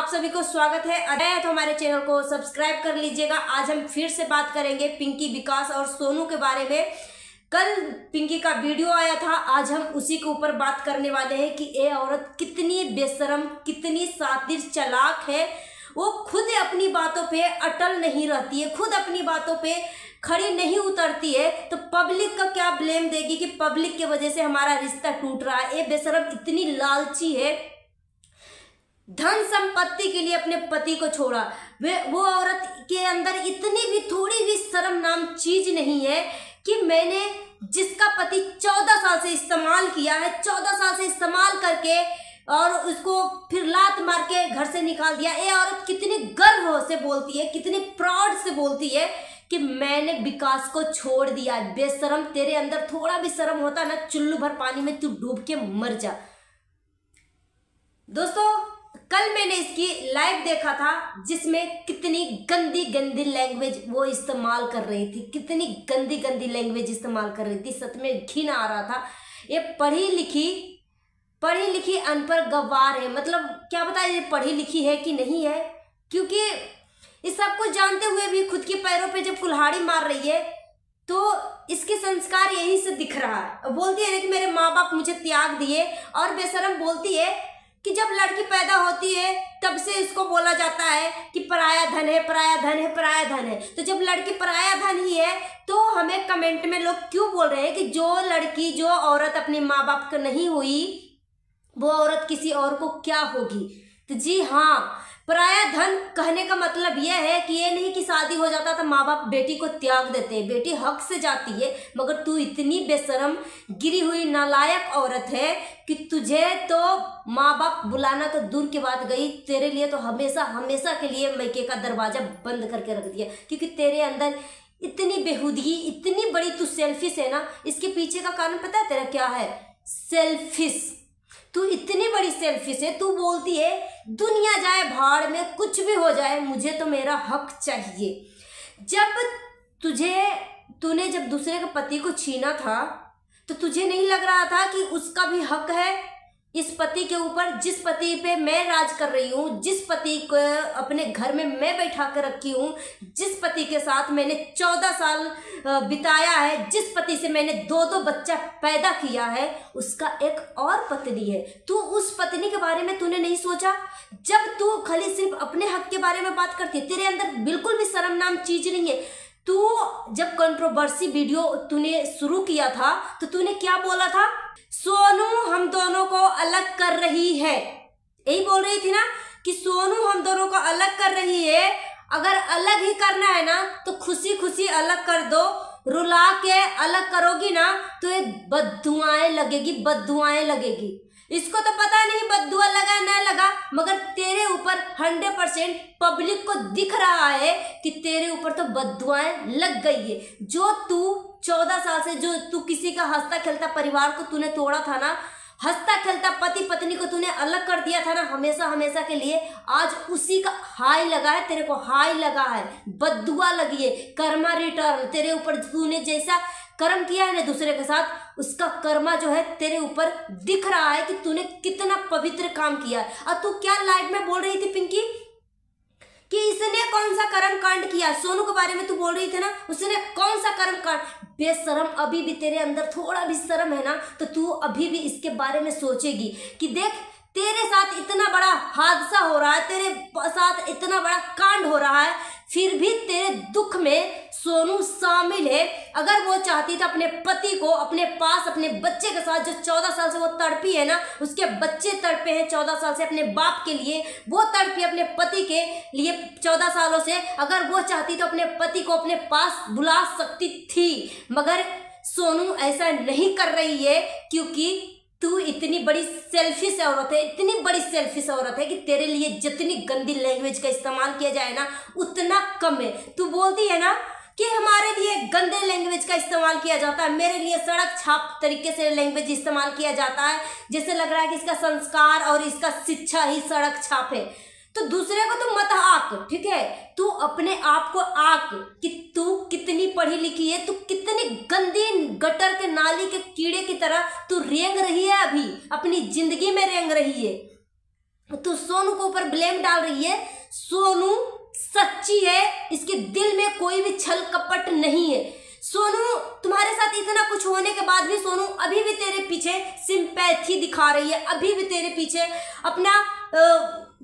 आप सभी को स्वागत है। नया है तो हमारे चैनल को सब्सक्राइब कर लीजिएगा। आज हम फिर से बात करेंगे पिंकी, विकास और सोनू के बारे में। कल पिंकी का वीडियो आया था, आज हम उसी के ऊपर बात करने वाले हैं कि ये औरत कितनी बेशरम, कितनी शातिर, चालाक है। वो खुद अपनी बातों पे अटल नहीं रहती है, खुद अपनी बातों पे खड़ी नहीं उतरती है, तो पब्लिक का क्या ब्लेम देगी कि पब्लिक की वजह से हमारा रिश्ता टूट रहा है। ये बेशरम इतनी लालची है, धन संपत्ति के लिए अपने पति को छोड़ा। वो औरत के अंदर इतनी भी थोड़ी भी शर्म नाम चीज नहीं है कि मैंने जिसका पति 14 साल से इस्तेमाल किया है, 14 साल से इस्तेमाल करके और उसको फिर लात मार के घर से निकाल दिया। ये औरत कितनी गर्व से बोलती है, कितनी प्राउड से बोलती है कि मैंने विकास को छोड़ दिया। बेशरम, तेरे अंदर थोड़ा भी शर्म होता ना, चुल्लू भर पानी में तू डूब के मर जा। दोस्तों, कल मैंने इसकी लाइव देखा था जिसमें कितनी गंदी गंदी लैंग्वेज वो इस्तेमाल कर रही थी, कितनी गंदी गंदी लैंग्वेज इस्तेमाल कर रही थी। सच में घिन आ रहा था। ये पढ़ी लिखी अनपढ़ गवार है। मतलब क्या पता ये पढ़ी लिखी है कि नहीं है, क्योंकि इस सब कुछ जानते हुए भी खुद के पैरों पे जब कुल्हाड़ी मार रही है तो इसके संस्कार यही से दिख रहा है। बोलती है ना कि मेरे माँ बाप मुझे त्याग दिए, और बेशरम बोलती है कि जब लड़की पैदा होती है तब से इसको बोला जाता है कि पराया धन है, पराया धन है, पराया धन है। तो जब लड़की पराया धन ही है तो हमें कमेंट में लोग क्यों बोल रहे हैं कि जो लड़की, जो औरत अपने माँ बाप का नहीं हुई वो औरत किसी और को क्या होगी। तो जी हाँ, पराया धन कहने का मतलब यह है कि ये नहीं कि शादी हो जाता तो माँ बाप बेटी को त्याग देते हैं, बेटी हक से जाती है। मगर तू इतनी बेशरम, गिरी हुई नालायक औरत है कि तुझे तो माँ बाप बुलाना तो दूर की बात गई, तेरे लिए तो हमेशा हमेशा के लिए मैके का दरवाजा बंद करके रख दिया। क्योंकि तेरे अंदर इतनी बेहूदगी, इतनी बड़ी तू सेल्फिश है ना। इसके पीछे का कारण पता है तेरा क्या है? सेल्फिश। तू इतनी बड़ी सेल्फिश है, तू बोलती है दुनिया जाए भाड़ में, कुछ भी हो जाए, मुझे तो मेरा हक चाहिए। तूने जब दूसरे के पति को छीना था तो तुझे नहीं लग रहा था कि उसका भी हक है इस पति के ऊपर, जिस पति पे मैं राज कर रही हूँ, जिस पति को अपने घर में मैं बैठा कर रखी हूँ, जिस पति के साथ मैंने 14 साल बिताया है, जिस पति से मैंने 2-2 बच्चा पैदा किया है, उसका एक और पत्नी है। तू उस पत्नी के बारे में तूने नहीं सोचा? जब तू खाली सिर्फ अपने हक के बारे में बात करती है, तेरे अंदर बिल्कुल भी शर्म नाम चीज नहीं है। तू जब कंट्रोवर्सी वीडियो तूने शुरू किया था तो तूने क्या बोला था? सोनू हम दोनों को अलग कर रही है, यही बोल रही थी ना कि सोनू हम दोनों को अलग कर रही है। अगर अलग ही करना है ना तो खुशी खुशी अलग कर दो, रुला के अलग करोगी ना तो ये बद्दुआएं लगेगी, बद्दुआएं लगेगी। इसको तो पता नहीं बद्दुआ लगा ना लगा, मगर तेरे ऊपर 100% पब्लिक को दिख रहा है कि तेरे ऊपर तो बद्दुआएं लग गई है। जो तू 14 साल से जो तू किसी का हंसता खेलता परिवार को तूने तोड़ा था ना, हंसता खेलता पति पत्नी को तूने अलग कर दिया था ना हमेशा हमेशा के लिए, आज उसी का हाई लगा है, तेरे को हाई लगा है, बद्दुआ लगी है, कर्मा रिटर्न। तेरे ऊपर तूने जैसा कर्म किया है ना दूसरे के साथ, उसका कर्मा जो है तेरे ऊपर दिख रहा है कि तूने कितना पवित्र काम किया है। और तू क्या लाइव में बोल रही थी पिंकी कि इसने कौन सा कर्म कांड किया? सोनू के बारे में तू बोल रही थी ना, उसने कौन सा कर्म कांड? बेशरम, अभी भी तेरे अंदर थोड़ा भी शर्म है ना तो तू अभी भी इसके बारे में सोचेगी कि देख तेरे साथ इतना बड़ा हादसा हो रहा है, तेरे साथ इतना बड़ा कांड हो रहा है, फिर भी तेरे दुख में सोनू शामिल है। अगर वो चाहती तो अपने पति को अपने पास, अपने बच्चे के साथ, जो 14 साल से वो तड़पी है ना, उसके बच्चे तड़पे हैं 14 साल से अपने बाप के लिए, वो तड़पी अपने पति के लिए 14 सालों से। अगर वो चाहती तो अपने पति को अपने पास बुला सकती थी, मगर सोनू ऐसा नहीं कर रही है क्योंकि तू इतनी बड़ी सेल्फिश औरत है, इतनी बड़ी सेल्फिश औरत है कि तेरे लिए जितनी गंदी लैंग्वेज का इस्तेमाल किया जाए ना उतना कम है। तू बोलती है ना कि हमारे लिए गंदे लैंग्वेज का इस्तेमाल किया जाता है, मेरे लिए सड़क छाप तरीके से लैंग्वेज इस्तेमाल किया जाता है, जैसे लग रहा है कि इसका संस्कार और इसका शिक्षा ही सड़क छाप है। तो दूसरे को तो मत आक, ठीक है? तू अपने आप को आक कि तू कितनी पढ़ी लिखी है, तू कितनी गंदी गटर के नाली के कीड़े की तरह तू रेंग रही है, अभी अपनी जिंदगी में रेंग रही है। तू सोनू के ऊपर ब्लेम डाल रही है। सोनू सच्ची है, इसके दिल में कोई भी छल कपट नहीं है। सोनू तुम्हारे साथ इतना कुछ होने के बाद भी सोनू अभी भी तेरे पीछे सिंपैथी दिखा रही है, अभी भी तेरे पीछे अपना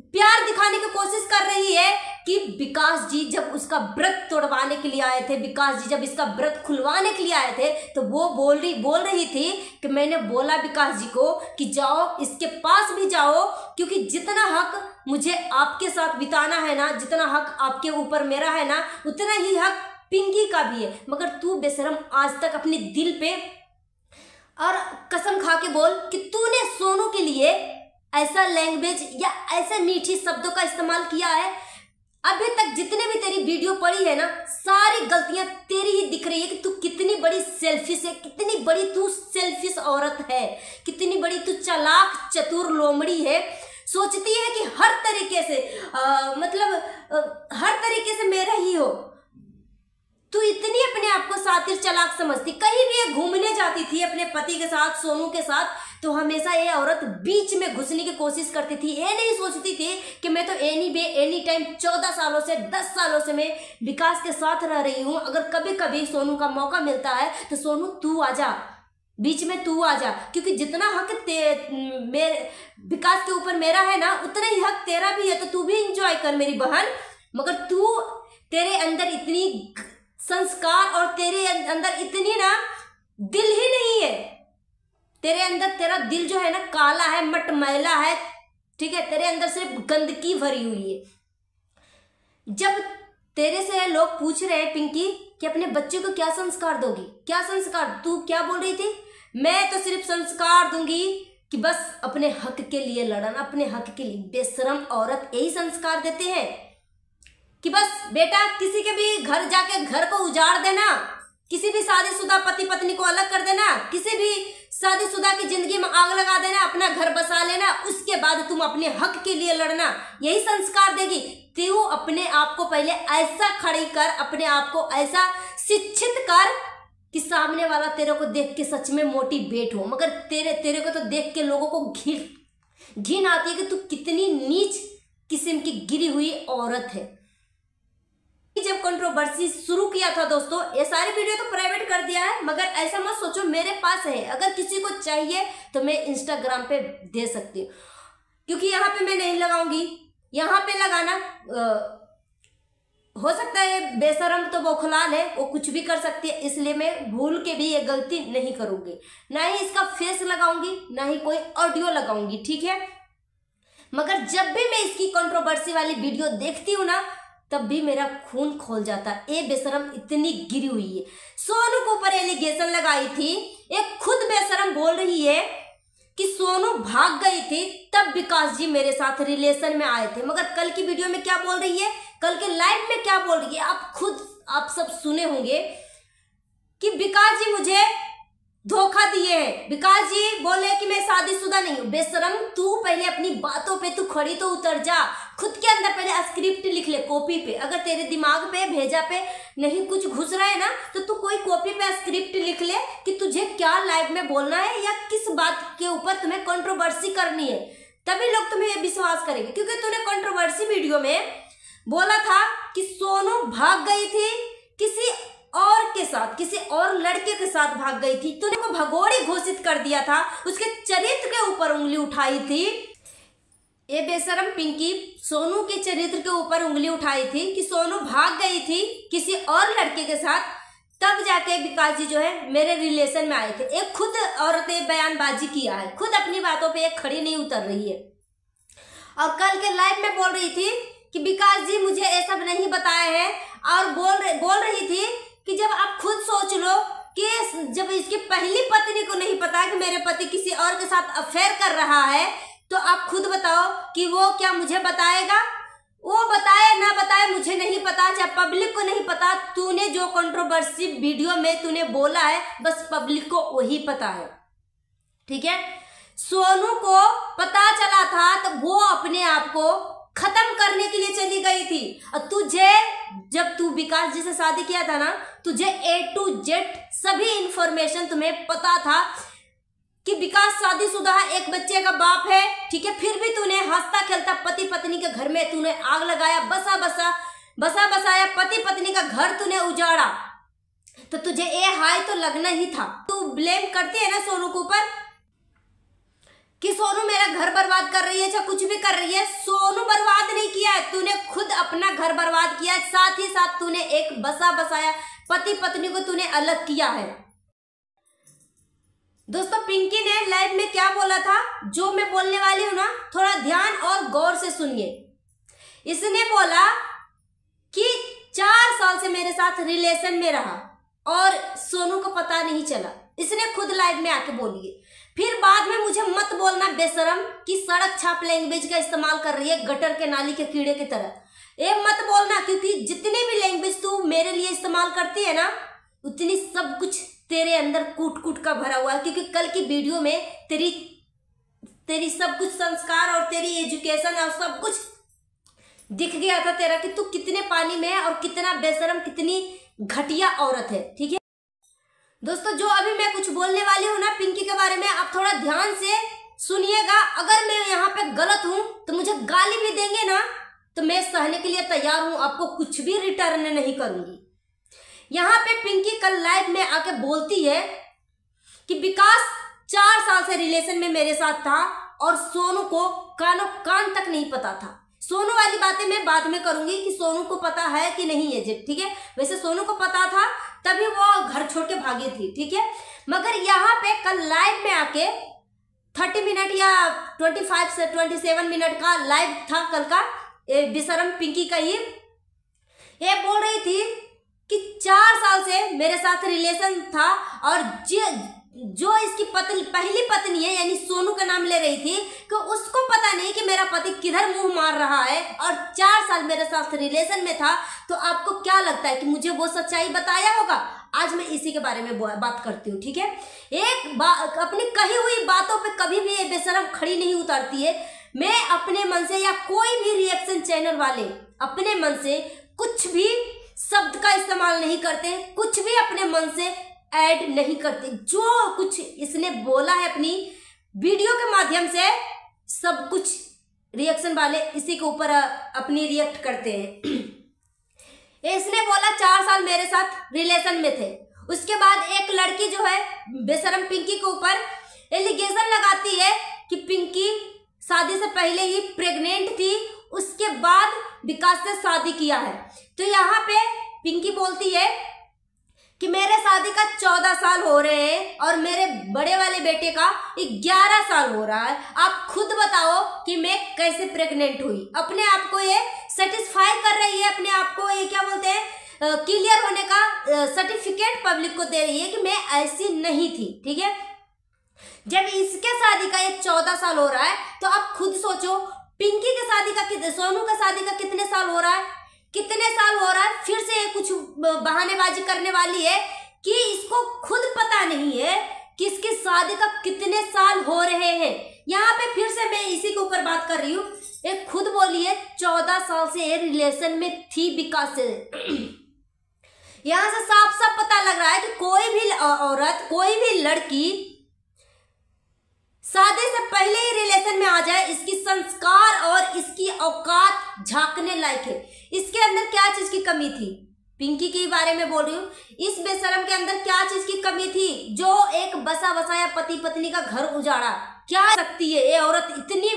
प्यार दिखाने की कोशिश कर रही है कि विकास जी जब उसका व्रत तोड़वाने के लिए आए थे, विकास जी जब इसका व्रत खुलवाने के लिए आए थे, तो वो बोल रही थी कि मैंने बोला विकास जी को कि जाओ इसके पास भी जाओ, क्योंकि जितना हक मुझे आपके साथ बिताना है ना, जितना हक आपके ऊपर मेरा है ना, उतना ही हक पिंकी का भी है। मगर तू बेशरम आज तक अपने दिल पे और कसम खा के बोल कि तूने सोनू के लिए ऐसा लैंग्वेज या ऐसे मीठी शब्दों का इस्तेमाल किया है। अभी तक जितने भी तेरी वीडियो पड़ी है ना, सारी गलतियां तेरी ही दिख रही है कि तू कितनी बड़ी सेल्फिश है, कितनी बड़ी तू सेल्फिश औरत है, कितनी बड़ी तू चालाक चतुर लोमड़ी है। सोचती है कि हर तरीके से हर तरीके से मेरा ही हो। तू इतनी अपने आप को सातिर चालाक समझती। कहीं भी ये घूमने जाती थी अपने पति के साथ, सोनू के साथ, तो हमेशा ये औरत बीच में घुसने की कोशिश करती थी। ये नहीं सोचती थी कि मैं तो एनी टाइम 14 सालों से 10 सालों से मैं विकास के साथ रह रही हूँ, अगर कभी कभी सोनू का मौका मिलता है तो सोनू तू आ जा, बीच में तू आ जा, क्योंकि जितना हक मेरे विकास के ऊपर मेरा है ना, उतना ही हक तेरा भी है, तो तू भी इंजॉय कर मेरी बहन। मगर तेरे अंदर इतनी संस्कार और तेरे अंदर इतनी ना दिल ही नहीं है। तेरे अंदर तेरा दिल जो है ना काला है, मटमैला है, ठीक है, तेरे अंदर सिर्फ गंदगी भरी हुई है। जब तेरे से लोग पूछ रहे हैं पिंकी कि अपने बच्चे को क्या संस्कार दोगी, क्या संस्कार, तू क्या बोल रही थी? मैं तो सिर्फ संस्कार दूंगी कि बस अपने हक के लिए लड़ना, अपने हक के लिए। बेशरम औरत यही संस्कार देते हैं कि बस बेटा किसी के भी घर जाके घर को उजाड़ देना, किसी भी शादीशुदा पति पत्नी को अलग कर देना, किसी भी शादीशुदा की जिंदगी में आग लगा देना, अपना घर बसा लेना, उसके बाद तुम अपने हक के लिए लड़ना, यही संस्कार देगी। तू अपने आप को पहले ऐसा खड़ी कर, अपने आप को ऐसा शिक्षित कर कि सामने वाला तेरे को देख के सच में मोटिवेट हो। मगर तेरे को तो देख के लोगों को घिन आती है कि तू कितनी नीच किस्म की गिरी हुई औरत है। जब कंट्रोवर्सी शुरू किया था दोस्तों, ये सारी वीडियो तो प्राइवेट कर दिया है, मगर ऐसा मत सोचो मेरे पास है, अगर किसी को चाहिए तो मैं इंस्टाग्राम पे दे सकती हूँ, क्योंकि यहाँ पे मैं नहीं लगाऊंगी। यहाँ पे लगाना हो सकता है बेशरम तो बौखलाल है, वो कुछ भी कर सकती है, इसलिए मैं भूल के भी ये गलती नहीं करूंगी। ना ही इसका फेस लगाऊंगी, ना ही कोई ऑडियो लगाऊंगी, ठीक है। मगर जब भी मैं इसकी कंट्रोवर्सी वाली वीडियो देखती हूँ ना, तब भी मेरा खून खोल जाता है। ये बेशरम इतनी गिरी हुई है। सोनू के ऊपर एलिगेशन लगाई थी, एक खुद बेशरम बोल रही है कि सोनू भाग गई थी तब विकास जी मेरे साथ रिलेशन में आए थे। मगर कल की वीडियो में क्या बोल रही है, कल के लाइव में क्या बोल रही है, आप सब सुने होंगे कि विकास जी मुझे धोखा दिए हैं। विकास जी बोले कि मैं शादीशुदा नहीं हूँ। बेशरम तू पहले अपनी बातों पे तू खड़ी तो उतर जा, खुद के अंदर पहले स्क्रिप्ट लिख ले कॉपी पे। अगर तेरे दिमाग पे भेजा पे नहीं कुछ घुस रहा है ना, तो तू कोई कॉपी पे स्क्रिप्ट लिख ले कि तुझे क्या लाइव में बोलना है या किस बात के ऊपर तुम्हें कंट्रोवर्सी करनी है, तभी लोग तुम्हें विश्वास करेंगे। क्योंकि तूने कंट्रोवर्सी वीडियो में बोला था कि सोनू भाग गई थी किसी और के साथ, किसी और लड़के के साथ भाग गई थी। तूने को भगोड़ी घोषित कर दिया था, उसके चरित्र के ऊपर उंगली उठाई थी। ये बेशरम पिंकी सोनू के चरित्र के ऊपर उंगली उठाई थी कि सोनू भाग गई थी किसी और लड़के के साथ, तब जाके विकास जी जो है मेरे रिलेशन में आए थे। एक खुद औरत ने बयानबाजी किया है, खुद अपनी बातों पे एक खड़ी नहीं उतर रही है। और कल के लाइव में बोल रही थी कि विकास जी मुझे ये सब नहीं बताया है, और बोल रही थी कि जब आप खुद सोच लो कि जब इसकी पहली पत्नी को नहीं पता कि मेरे पति किसी और के साथ अफेयर कर रहा है, तो आप खुद बताओ कि वो क्या मुझे बताएगा? वो बताए ना बताए मुझे नहीं पता, चाहे पब्लिक को नहीं पता। तूने जो कंट्रोवर्सी वीडियो में तूने बोला है बस पब्लिक को वही पता है, ठीक है। सोनू को पता चला था तो वो अपने आप को खत्म करने के लिए चली गई थी। और तुझे जब तू विकास जी से शादी किया था ना, तुझे A to Z सभी इंफॉर्मेशन तुम्हें पता था कि विकास शादीशुदा है, एक बच्चे का बाप है, ठीक है, फिर भी तूने हंसता खेलता पति पत्नी के घर में तूने आग लगाया, बसा बसाया पति पत्नी का घर तूने उजाड़ा, तो तुझे ए हाय तो लगना ही था। तू ब्लेम करती है ना सोनू के ऊपर कि सोनू मेरा घर बर्बाद कर रही है, चाहे कुछ भी कर रही है। सोनू बर्बाद नहीं किया है, तूने खुद अपना घर बर्बाद किया है, साथ ही साथ तूने एक बसा बसाया पति पत्नी को तूने अलग किया है। दोस्तों, पिंकी ने लाइव में क्या बोला था, जो मैं बोलने वाली हूं ना, थोड़ा ध्यान और गौर से सुनिए। इसने बोला कि 4 साल से मेरे साथ रिलेशन में रहा और सोनू को पता नहीं चला। इसने खुद लाइव में आके बोली है। फिर बाद में मुझे मत बोलना बेशरम कि सड़क छाप लैंग्वेज का इस्तेमाल कर रही है गटर के नाली के कीड़े की तरह। ये मत बोलना, क्योंकि जितनी भी लैंग्वेज तू मेरे लिए इस्तेमाल करती है ना, उतनी सब कुछ तेरे अंदर कूट कूट का भरा हुआ है। क्योंकि कल की वीडियो में तेरी सब कुछ संस्कार और तेरी एजुकेशन और सब कुछ दिख गया था तेरा, कि तू कितने पानी में है और कितना बेशरम, कितनी घटिया औरत है। ठीक है दोस्तों, जो अभी मैं कुछ बोलने वाली हूँ ना पिंकी के बारे में, आप थोड़ा ध्यान से सुनिएगा। अगर मैं यहाँ पे गलत हूँ तो मुझे गाली भी देंगे ना, तो मैं सहने के लिए तैयार हूँ, आपको कुछ भी रिटर्न नहीं करूंगी। यहाँ पे पिंकी कल लाइव में आके बोलती है कि विकास 4 साल से रिलेशन में मेरे साथ था और सोनू को कानों कान तक नहीं पता था। सोनू वाली बातें मैं बाद में करूंगी कि सोनू को पता है कि नहीं है, ठीक है। वैसे सोनू को पता था, तभी वो घर छोड़ के भागी थी, ठीक है। मगर यहाँ पे कल लाइव में आके 30 मिनट या 25 से 27 मिनट का लाइव था कल का, बेशरम पिंकी का ही, ये बोल रही थी कि 4 साल से मेरे साथ रिलेशन था और जो इसकी पहली पत्नी है यानी सोनू का नाम ले रही थी, कि उसको पता नहीं कि मेरा पति किधर मुंह मार रहा है और 4 साल मेरे साथ रिलेशन में था। तो आपको क्या लगता है कि मुझे वो सच्चाई बताया होगा? आज मैं इसी के बारे में बात करती हूँ, ठीक है। अपनी कही हुई बातों पे कभी भी ये बेशरम खड़ी नहीं उतारती है। मैं अपने मन से, या कोई भी रिएक्शन चैनल वाले अपने मन से कुछ भी शब्द का इस्तेमाल नहीं करते, कुछ भी अपने मन से ऐड नहीं करते। जो कुछ इसने बोला है अपनी वीडियो के माध्यम से, सब कुछ रिएक्शन वाले इसी के ऊपर अपनी रिएक्ट करते हैं। इसने बोला 4 साल मेरे साथ रिलेशन में थे, उसके बाद एक लड़की जो है बेशरम पिंकी के ऊपर एलिगेशन लगाती है कि पिंकी शादी से पहले ही प्रेग्नेंट थी, उसके बाद विकास से शादी किया है। तो यहाँ पे पिंकी बोलती है कि मेरे शादी का 14 साल हो रहे हैं और मेरे बड़े वाले बेटे का 11 साल हो रहा है। आप खुद बताओ कि मैं कैसे प्रेग्नेंट हुई। अपने आप को ये सेटिस्फाई कर रही है, अपने आप को ये क्या बोलते हैं, क्लियर होने का सर्टिफिकेट पब्लिक को दे रही है कि मैं ऐसी नहीं थी, ठीक है। जब इसके शादी का ये 14 साल हो रहा है, तो आप खुद सोचो पिंकी के शादी का, सोनू का शादी का कितने साल हो रहा है, कितने साल हो रहा है। फिर से कुछ बहानेबाजी करने वाली है कि इसको खुद पता नहीं है कि इसकी शादी का कितने साल हो रहे हैं। यहाँ पे फिर से मैं इसी के ऊपर बात कर रही हूँ। एक खुद बोली है 14 साल से ये रिलेशन में थी विकास से। यहाँ से साफ साफ पता लग रहा है कि कोई भी औरत, कोई भी लड़की शादी से पहले ही रिलेशन में आ जाए, इसकी संस्कार और इसकी औकात झांकने लायक है। इसके अंदर क्या चीज की कमी थी? पिंकी के बारे में बोल रही हूँ। इस बेशरम के अंदर क्या चीज की कमी थी जो एक बसा बसाया पति पत्नी का घर उजाड़ा? क्या सकती है ये औरत? इतनी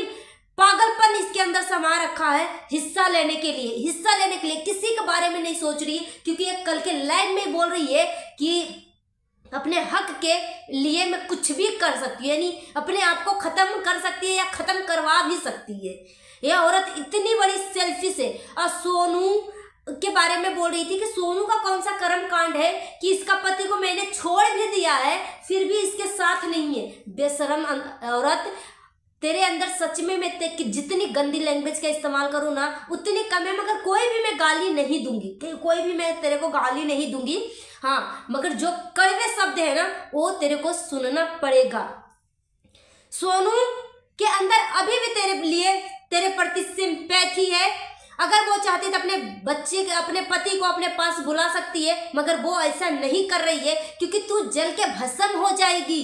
पागलपन इसके अंदर समा रखा है हिस्सा लेने के लिए किसी के बारे में नहीं सोच रही, क्योंकि ये कल के लाइव में बोल रही है कि अपने हक के लिए मैं कुछ भी कर सकती है, यानी अपने आप को खत्म कर सकती है या खत्म करवा भी सकती है। यह औरत इतनी बड़ी सेल्फिश है। और सोनू के बारे में बोल रही थी कि सोनू का कौन सा कर्म कांड है कि इसका पति को मैंने छोड़ भी दिया है फिर भी इसके साथ नहीं है। बेशरम औरत, तेरे अंदर सच में मैं जितनी गंदी लैंग्वेज का इस्तेमाल करूँ ना उतनी कम है, मगर कोई भी मैं गाली नहीं दूंगी, कोई भी मैं तेरे को गाली नहीं दूंगी। हाँ, मगर जो कड़वे शब्द है ना वो तेरे को सुनना पड़ेगा। सोनू के अंदर अभी भी तेरे प्रति सिंपैथी है। अगर वो चाहती तो अपने बच्चे के, अपने पति को अपने पास बुला सकती है, मगर वो ऐसा नहीं कर रही है क्योंकि तू जल के भस्म हो जाएगी।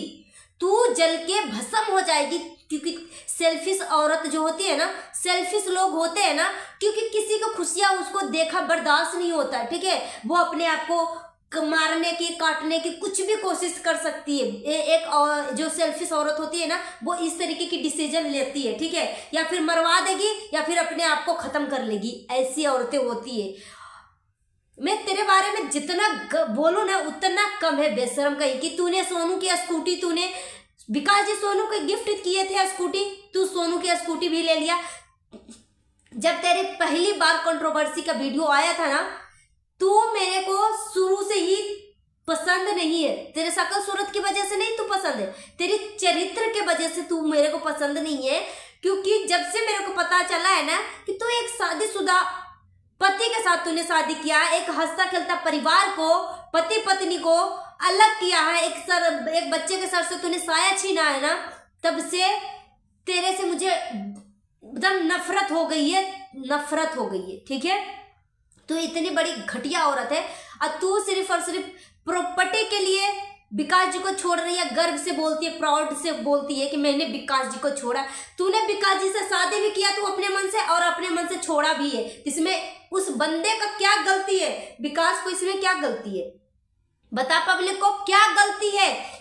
तू जल के भस्म हो जाएगी। क्योंकि सेल्फिश औरत जो होती है ना, सेल्फिश लोग होते हैं ना, क्योंकि किसी को खुशियां उसको देखा बर्दाश्त नहीं होता, ठीक है, वो अपने आप को मारने की, काटने की कुछ भी कोशिश कर सकती है। एक जो सेल्फिश औरत होती है ना, वो इस तरीके की डिसीजन लेती है, ठीक है, या फिर मरवा देगी या फिर अपने आप को खत्म कर लेगी, ऐसी औरतें होती है। मैं तेरे बारे में जितना बोलूं ना उतना कम है बेशरम कहीं की। तूने सोनू की स्कूटी, तूने विकास जी सोनू को गिफ्ट किए थे स्कूटी, तू सोनू की स्कूटी भी ले लिया। जब तेरी पहली बार कंट्रोवर्सी का वीडियो आया था ना, तू मेरे को शुरू से ही पसंद नहीं है। तेरे शकल सूरत की वजह से नहीं तू पसंद है, तेरी चरित्र के वजह से तू मेरे को पसंद नहीं है। क्योंकि जब से मेरे को पता चला है ना कि तू एक शादीशुदा पति के साथ तूने शादी किया है, एक हंसता खेलता परिवार को, पति पत्नी को अलग किया है, एक बच्चे के सर से तूने साया छीना है ना, तब से तेरे से मुझे एकदम नफरत हो गई है, नफरत हो गई है, ठीक है। तू इतनी बड़ी घटिया औरत है और तू सिर्फ और सिर्फ प्रॉपर्टी के लिए विकास जी को छोड़ रही है। गर्व से बोलती है, प्राउड से बोलती है कि मैंने विकास जी को छोड़ा। तूने विकास जी से शादी भी किया तू अपने मन से, और अपने मन से छोड़ा भी है। इसमें उस बंदे का क्या गलती है? विकास को इसमें क्या गलती है? बता पब्लिक को क्या गलती है?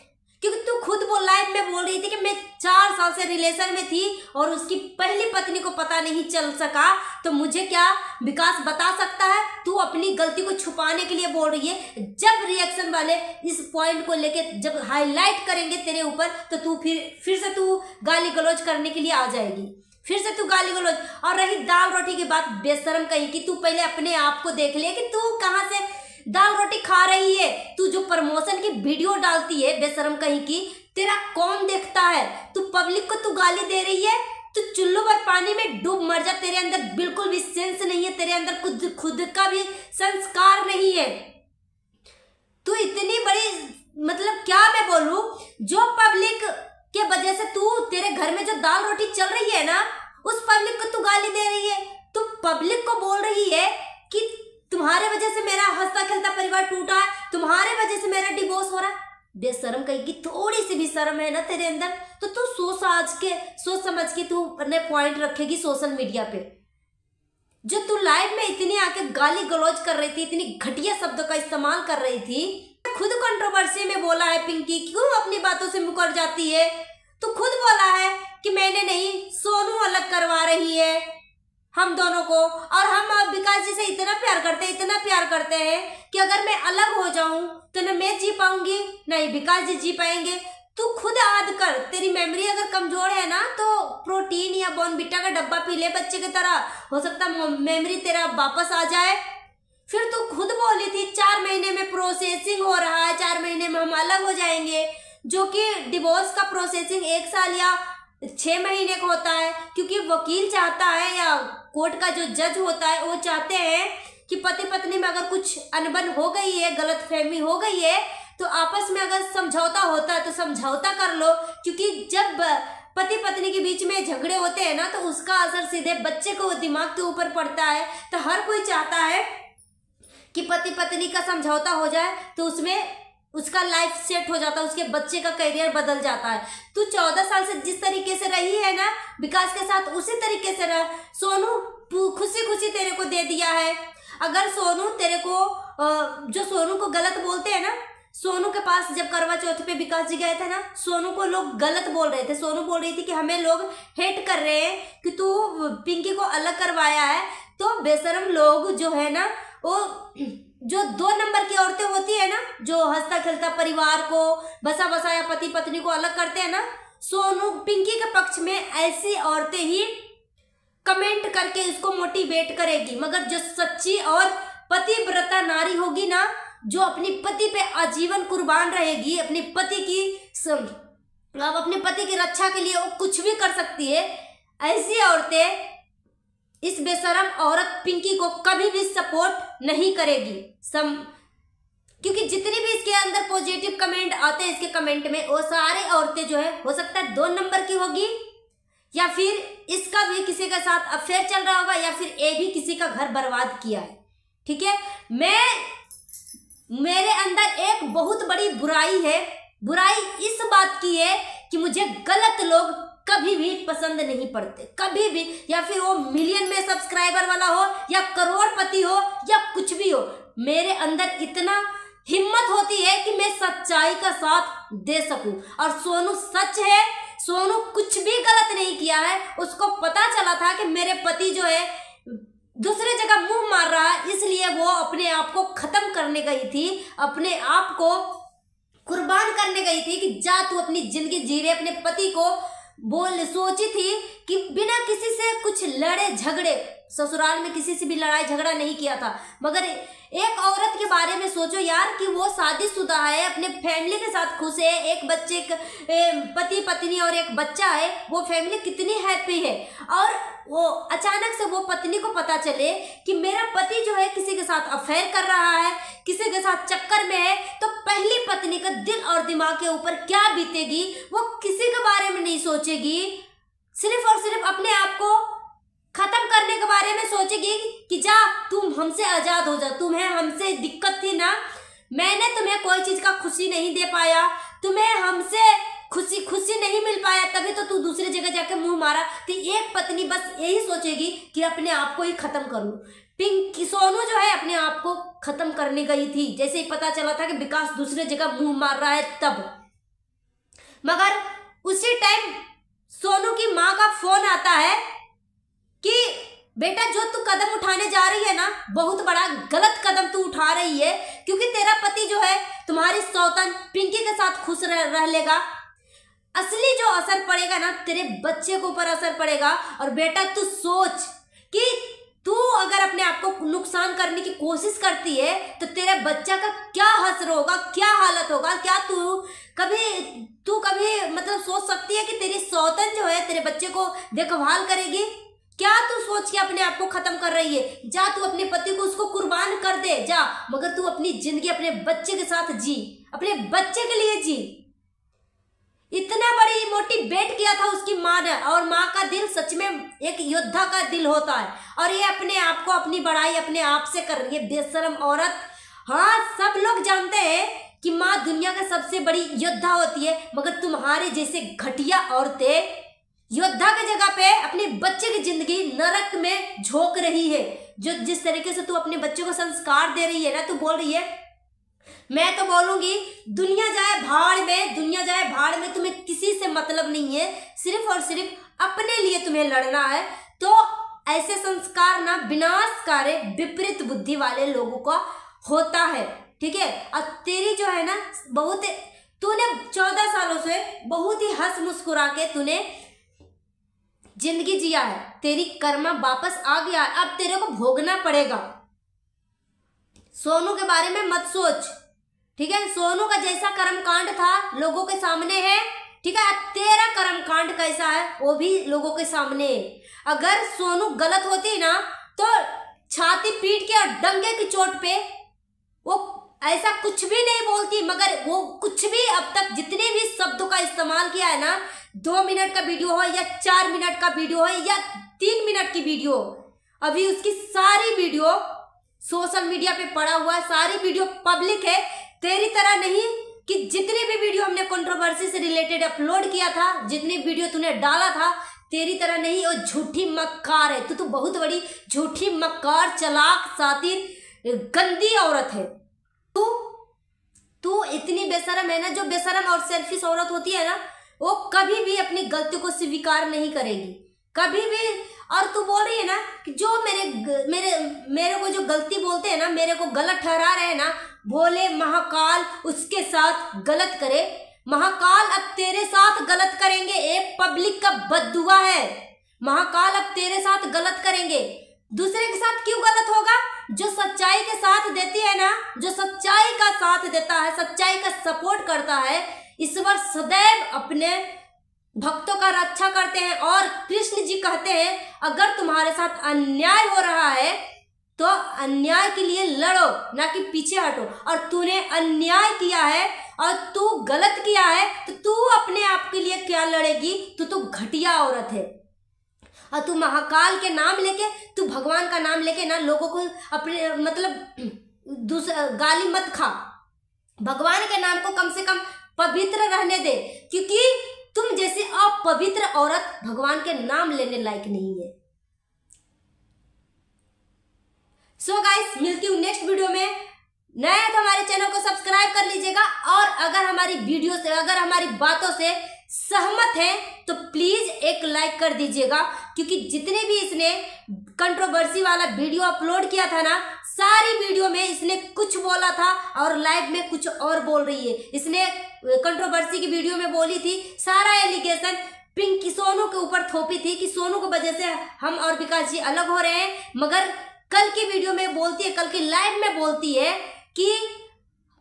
क्योंकि तू खुद वो लाइव में बोल रही थी कि मैं 4 साल से रिलेशन में थी और उसकी पहली पत्नी को पता नहीं चल सका, तो मुझे क्या विकास बता सकता है? तू अपनी गलती को छुपाने के लिए बोल रही है। जब रिएक्शन वाले इस पॉइंट को लेके जब हाईलाइट करेंगे तेरे ऊपर, तो तू फिर से तू गाली गलौज करने के लिए आ जाएगी, फिर से तू गाली गलौज। और रही दाल रोटी की बात, बेशरम कहीं की, तू पहले अपने आप को देख ले कि तू कहाँ से दाल रोटी खा रही है। तू जो प्रमोशन की वीडियो डालती है बेशरम कहीं की, तेरा कौन देखता है? तू पब्लिक को तू गाली दे रही है, तू चुल्लू भर पानी में डूब मर जा। तेरे अंदर बिल्कुल भी सेंस नहीं है, तेरे अंदर खुद का भी संस्कार नहीं है। तू इतनी बड़ी, मतलब क्या मैं बोलूं, जो पब्लिक के वजह से तेरे घर में जो दाल रोटी चल रही है ना, उस पब्लिक को तू गाली दे रही है। तू पब्लिक को बोल रही है कि तुम्हारे वजह से मेरा हंसता खेलता परिवार टूटा है, तुम्हारे वजह से मेरा डिवोर्स हो रहा है। बेशरम कहीं की, थोड़ी सी भी शर्म है ना तेरे अंदर, तो तू सोच समझ के तू अपने पॉइंट रखेगी सोशल मीडिया पे। जो तू लाइव में इतनी आके गाली गलौज कर रही थी, इतनी घटिया शब्दों का इस्तेमाल कर रही थी, खुद कंट्रोवर्सी में बोला है पिंकी, क्यों अपनी बातों से मुकर जाती है? तू खुद बोला है कि मैंने नहीं, सोनू अलग करवा रही है हम दोनों को, और हम विकास जी से इतना प्यार करते हैं कि अगर मैं अलग हो जाऊं तो न मैं जी पाऊंगी न ही विकास जी जी पाएंगे। तू खुद याद कर, तेरी मेमोरी अगर कमजोर है ना, तो प्रोटीन या बॉर्नविटा का डब्बा पी ले बच्चे की तरह, हो सकता मेमोरी तेरा वापस आ जाए। फिर तू खुद बोली थी 4 महीने में प्रोसेसिंग हो रहा है, 4 महीने में हम अलग हो जाएंगे, जो कि डिवोर्स का प्रोसेसिंग 1 साल या 6 महीने का होता है। क्योंकि वकील चाहता है या कोर्ट का जो जज होता है वो चाहते हैं कि पति पत्नी में अगर कुछ अनबन हो गई है, गलतफहमी हो गई है, तो आपस में अगर समझौता होता है तो समझौता कर लो। क्योंकि जब पति पत्नी के बीच में झगड़े होते हैं ना, तो उसका असर सीधे बच्चे को दिमाग के ऊपर पड़ता है। तो हर कोई चाहता है कि पति पत्नी का समझौता हो जाए, तो उसमें उसका लाइफ सेट हो जाता है, उसके बच्चे का करियर बदल जाता है। तू 14 साल से जिस तरीके से रही है ना विकास के साथ, उसी तरीके से रह। सोनू खुशी खुशी तेरे को दे दिया है। अगर सोनू तेरे को जो सोनू को गलत बोलते हैं ना, सोनू के पास जब करवा चौथ पे विकास जी गए थे ना, सोनू को लोग गलत बोल रहे थे। सोनू बोल रही थी कि हमें लोग हेट कर रहे हैं कि तू पिंकी को अलग करवाया है। तो बेशरम लोग जो है ना, वो जो 2 नंबर की औरतें होती है ना, जो हंसता खेलता परिवार को, बसा बसाया पति पत्नी को अलग करते हैं ना, सोनू पिंकी के पक्ष में ऐसी औरतें ही कमेंट करके इसको मोटिवेट करेगी। मगर जो सच्ची और पतिव्रता नारी होगी ना, जो अपनी पति पे आजीवन कुर्बान रहेगी, अपने पति की रक्षा के लिए वो कुछ भी कर सकती है, ऐसी औरतें इस बेशरम औरत पिंकी को कभी भी सपोर्ट नहीं करेगी। क्योंकि जितनी भी इसके अंदर पॉजिटिव कमेंट आते हैं इसके कमेंट में, वो सारे औरतें जो है, हो सकता है 2 नंबर की होगी, या फिर इसका भी किसी के साथ अफेयर चल रहा होगा, या फिर ये भी किसी का घर बर्बाद किया है। ठीक है, मेरे अंदर एक बहुत बड़ी बुराई है बुराई इस बात की है कि मुझे गलत लोग कभी भी पसंद नहीं पड़ते, कभी भी, या फिर वो मिलियन में सब्सक्राइबर वाला हो या करोड़पति हो या कुछ भी हो, मेरे अंदर इतना हिम्मत होती है कि मैं सच्चाई का साथ दे सकूं। और सोनू सच है, सोनू कुछ भी गलत नहीं किया है। उसको पता चला था कि मेरे पति जो है दूसरे जगह मुंह मार रहा है, इसलिए वो अपने आप को खत्म करने गई थी, अपने आप को कुर्बान करने गई थी कि जा तू अपनी जिंदगी जी रहे। अपने पति को सोची थी कि बिना किसी से कुछ लड़े झगड़े, ससुराल में किसी से भी लड़ाई झगड़ा नहीं किया था, मगर एक औरत के बारे में सोचो यार कि वो शादीशुदा है, अपने फैमिली के साथ खुश है, एक बच्चे पति पत्नी और एक बच्चा है, वो फैमिली कितनी हैप्पी है। और वो अचानक से वो पत्नी को पता चले कि मेरा पति जो है किसी के साथ अफेयर कर रहा है, किसी के साथ चक्कर में है, तो पहली पत्नी का दिल और दिमाग के ऊपर क्या बीतेगी, वो किसी के बारे में नहीं सोचेगी, सिर्फ और सिर्फ अपने आप को खत्म करने के बारे में सोचेगी कि जा तुम हमसे आजाद हो जा, तुम्हें हमसे दिक्कत थी ना, मैंने तुम्हें कोई चीज का खुशी नहीं दे पाया, तुम्हें हमसे खुशी नहीं मिल पाया, तभी तो तू दूसरी जगह जाके मुंह मारा। तो एक पत्नी बस यही सोचेगी कि अपने आप को ही खत्म कर लूं। पिंकी सोनू जो है अपने आप को खत्म करने गई थी, जैसे ही पता चला था कि विकास दूसरे जगह मुंह मार रहा है तब। मगर उसी टाइम सोनू की माँ का फोन आता है कि बेटा जो तू कदम उठाने जा रही है ना, बहुत बड़ा गलत कदम तू उठा रही है, क्योंकि तेरा पति जो है तुम्हारी सौतन पिंकी के साथ खुश रह लेगा। असली जो असर पड़ेगा ना, तेरे बच्चे के ऊपर असर पड़ेगा। और बेटा तू सोच कि तू अगर अपने आप को नुकसान करने की कोशिश करती है तो तेरे बच्चा का क्या असर होगा, क्या हालत होगा। क्या तू कभी मतलब सोच सकती है कि तेरी सौतन जो है तेरे बच्चे को देखभाल करेगी? क्या तू सोच के अपने आप को खत्म कर रही है? जा तू अपने पति को उसको कुर्बान कर दे जा, मगर तू अपनी जिंदगी अपने बच्चे के साथ जी, अपने बच्चे के लिए जी। इतना बड़ी मोटिवेट किया था उसकी माँ ने, और माँ का दिल सच में एक योद्धा का दिल होता है, और ये अपने आप को अपनी बड़ाई अपने आप से कर रही है, बेशरम औरत। हाँ, सब लोग जानते हैं कि माँ दुनिया का सबसे बड़ी योद्धा होती है, मगर तुम्हारे जैसे घटिया औरतें योद्धा की जगह पे अपने बच्चे की जिंदगी नरक में झोंक रही है। जो जिस तरीके से तू अपने बच्चे को संस्कार दे रही है ना, तू बोल रही है, मैं तो बोलूंगी दुनिया जाए भाड़ में, दुनिया जाए भाड़ में, तुम्हें किसी से मतलब नहीं है, सिर्फ और सिर्फ अपने लिए तुम्हें लड़ना है। तो ऐसे संस्कार ना विनाशकारी विपरीत बुद्धि वाले लोगों का होता है, ठीक है। और तेरी जो है ना, बहुत तूने 14 सालों से बहुत ही हंस मुस्कुरा के तूने जिंदगी जिया है, तेरी कर्मा वापस आ गया है, अब तेरे को भोगना पड़ेगा। सोनू के बारे में मत सोच, ठीक है। सोनू का जैसा कर्म कांड था लोगों के सामने है, ठीक है। तेरा कर्म कांड कैसा है वो भी लोगों के सामने है। अगर सोनू गलत होती ना तो छाती पीट के और डंगे की चोट पे वो ऐसा कुछ भी नहीं बोलती, मगर वो कुछ भी अब तक जितने भी शब्दों का इस्तेमाल किया है ना, 2 मिनट का वीडियो हो या 4 मिनट का वीडियो हो या 3 मिनट की वीडियो, अभी उसकी सारी वीडियो सोशल मीडिया पे पड़ा हुआ है, सारी वीडियो पब्लिक है। तेरी तरह नहीं कि जितने भी वीडियो हमने कंट्रोवर्सी से रिलेटेड अपलोड किया था, जितनी वीडियो तूने डाला था, तेरी तरह नहीं, वो झूठी मक्कार है। तू तो बहुत बड़ी झूठी मक्कार, चालाक, शातिर, गंदी औरत है। तू इतनी बेशरम है ना, जो बेशरम और सेल्फिश औरत होती है ना, वो कभी भी अपनी गलती को स्वीकार नहीं करेगी, कभी भी। और तू बोल रही है ना कि जो मेरे को जो गलती बोलते हैं ना, मेरे को गलत ठहरा रहे हैं ना, बोले महाकाल उसके साथ गलत करे। महाकाल अब तेरे साथ गलत करेंगे, एक पब्लिक का बद्दुआ है। महाकाल अब तेरे साथ गलत करेंगे। दूसरे के साथ क्यों गलत होगा? जो सच्चाई के साथ देती है ना, जो सच्चाई का साथ देता है, सच्चाई का सपोर्ट करता है, ईश्वर सदैव अपने भक्तों का रक्षा करते हैं। और कृष्ण जी कहते हैं, अगर तुम्हारे साथ अन्याय हो रहा है तो अन्याय के लिए लड़ो, ना कि पीछे हटो। और तूने अन्याय किया है और तू गलत किया है, तो तू अपने आप के लिए क्या लड़ेगी? तू घटिया औरत है। और तू महाकाल के नाम लेके, तू भगवान का नाम लेके ना लोगों को अपने मतलब गाली मत खा। भगवान के नाम को कम से कम पवित्र रहने दे, क्योंकि तुम जैसे अपवित्र औरत भगवान के नाम लेने लायक नहीं है। सो गाइस, मिलती हूँ नेक्स्ट वीडियो में। नया है तो हमारे चैनल को सब्सक्राइब कर लीजिएगा, और अगर हमारी वीडियो से, अगर हमारी बातों से सहमत हैं तो प्लीज एक लाइक कर दीजिएगा, क्योंकि जितने भी इसने कंट्रोवर्सी वाला वीडियो अपलोड किया था ना, सारी वीडियो में इसने कुछ बोला था और लाइव में कुछ और बोल रही है। इसने कंट्रोवर्सी की वीडियो में बोली थी, सारा एलिगेशन पिंकी सोनू के ऊपर थोपी थी कि सोनू की वजह से हम और विकास जी अलग हो रहे हैं, मगर कल की वीडियो में बोलती है, कल की लाइव में बोलती है कि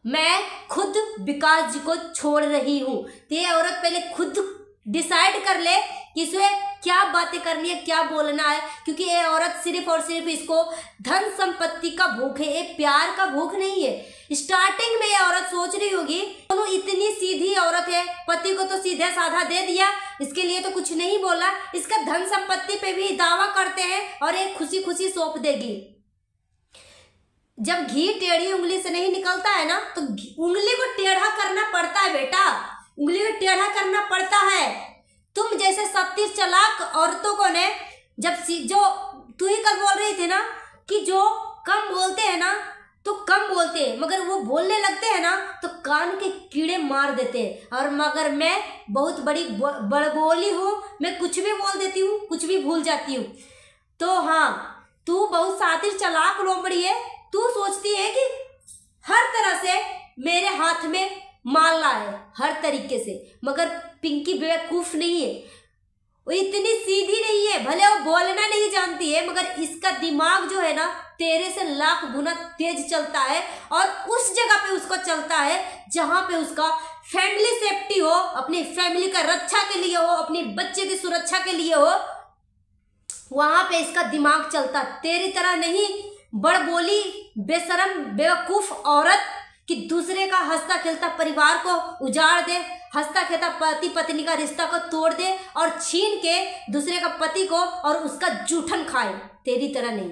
मैं खुद विकास जी को छोड़ रही हूं। तो ये औरत पहले खुद डिसाइड कर ले कि इसे क्या बातें करनी है, क्या बोलना है, क्योंकि ये औरत सिर्फ और सिर्फ इसको धन संपत्ति का भूख है, ये प्यार का भूख नहीं है। स्टार्टिंग में ये औरत सोच रही होगी, दोनों इतनी सीधी औरत है, पति को तो सीधे साधा दे दिया, इसके लिए तो कुछ नहीं बोला, इसका धन संपत्ति पे भी दावा करते हैं और एक खुशी खुशी सौंप देगी। जब घी टेढ़ी उंगली से नहीं निकलता है ना, तो उंगली को टेढ़ा करना पड़ता है बेटा, उंगली को टेढ़ा करना पड़ता है। तुम जैसे सत्तीर चालाक औरतों को ने, जब जो तू ही कल बोल रही थी ना कि जो कम बोलते हैं ना तो कम बोलते हैं, मगर वो बोलने लगते हैं ना तो कान के कीड़े मार देते हैं। और मगर मैं बहुत बड़ी बड़बोली हूँ, मैं कुछ भी बोल देती हूँ, कुछ भी भूल जाती हूँ। तो हाँ, तू बहुत सातिर चालाक लोमड़ी है, तू सोचती है कि हर तरह से मेरे हाथ में माल लाए, हर तरीके से, मगर पिंकी बेवकूफ नहीं है, वो इतनी सीधी नहीं है, भले वो बोलना नहीं जानती है, मगर इसका दिमाग जो है ना तेरे से लाख गुना तेज चलता है, और उस जगह पे उसको चलता है जहां पे उसका फैमिली सेफ्टी हो, अपनी फैमिली का रक्षा के लिए हो, अपनी बच्चे की सुरक्षा के लिए हो, वहां पे इसका दिमाग चलता। तेरी तरह नहीं बड़बोली बेशरम बेवकूफ औरत कि दूसरे का हंसता खेलता परिवार को उजाड़ दे, हंसता खेलता पति पत्नी का रिश्ता को तोड़ दे और छीन के दूसरे का पति को और उसका जूठन खाए। तेरी तरह नहीं।